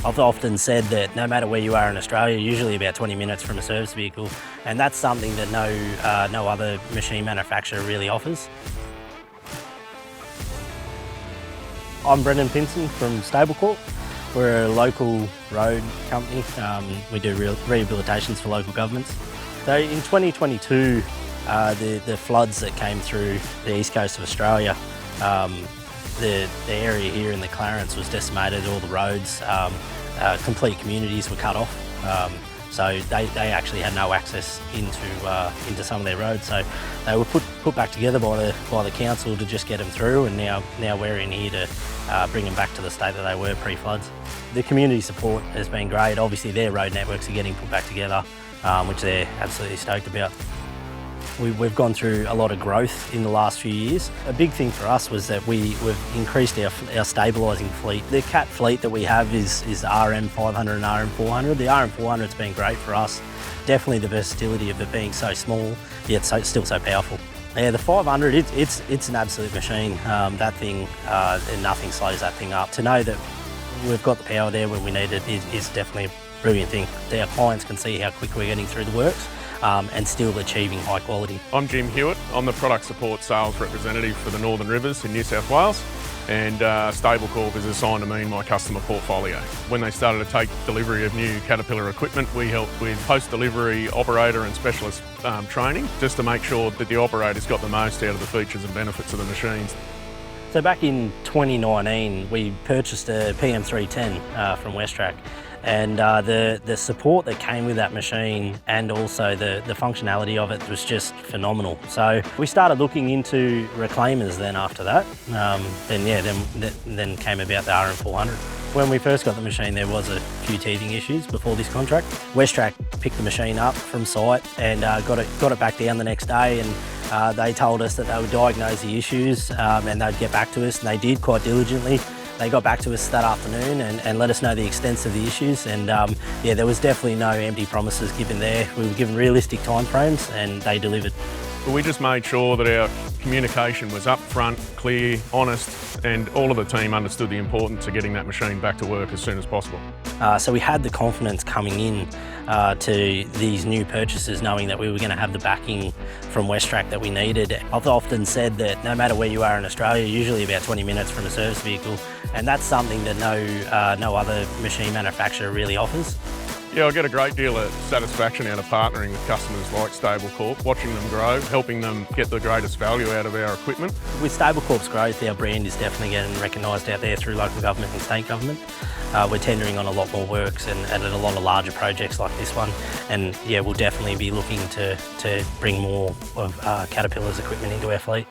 I've often said that no matter where you are in Australia, usually about 20 minutes from a service vehicle, and that's something that no other machine manufacturer really offers. I'm Brendan Pinson from Stabilcorp. We're a local road company. We do rehabilitations for local governments. So in 2022, the floods that came through the east coast of Australia, the area here in the Clarence was decimated, all the roads, complete communities were cut off. So they actually had no access into some of their roads. So they were put back together by the council to just get them through, and now we're in here to bring them back to the state that they were pre-floods. The community support has been great. Obviously their road networks are getting put back together, which they're absolutely stoked about. We've gone through a lot of growth in the last few years. A big thing for us was that we've increased our stabilising fleet. The Cat fleet that we have is the RM500 and RM400. The RM400's been great for us. Definitely the versatility of it being so small, yet still so powerful. Yeah, the 500, it's an absolute machine. That thing, nothing slows that thing up. To know that we've got the power there when we need it is definitely a brilliant thing. Our clients can see how quick we're getting through the works. And still achieving high quality. I'm Jim Hewitt. I'm the product support sales representative for the Northern Rivers in New South Wales, and Stabilcorp is assigned to me in my customer portfolio. When they started to take delivery of new Caterpillar equipment, we helped with post-delivery operator and specialist training, just to make sure that the operator's got the most out of the features and benefits of the machines. So back in 2019, we purchased a PM310 from WesTrac. And the support that came with that machine, and also the functionality of it, was just phenomenal. So we started looking into reclaimers then after that. Then came about the RM400. When we first got the machine, there was a few teething issues before this contract. WesTrac picked the machine up from site and got it back down the next day, and they told us that they would diagnose the issues and they'd get back to us, and they did quite diligently. They got back to us that afternoon and let us know the extent of the issues, and yeah, there was definitely no empty promises given there. We were given realistic timeframes and they delivered. We just made sure that our communication was upfront, clear, honest, and all of the team understood the importance of getting that machine back to work as soon as possible. So we had the confidence coming in to these new purchases, knowing that we were going to have the backing from WesTrac that we needed. I've often said that no matter where you are in Australia, usually about 20 minutes from a service vehicle, and that's something that no other machine manufacturer really offers. Yeah, I get a great deal of satisfaction out of partnering with customers like Stabilcorp, watching them grow, helping them get the greatest value out of our equipment. With Stabilcorp's growth, our brand is definitely getting recognised out there through local government and state government. We're tendering on a lot more works and at a lot of larger projects like this one. And yeah, we'll definitely be looking to bring more of Caterpillar's equipment into our fleet.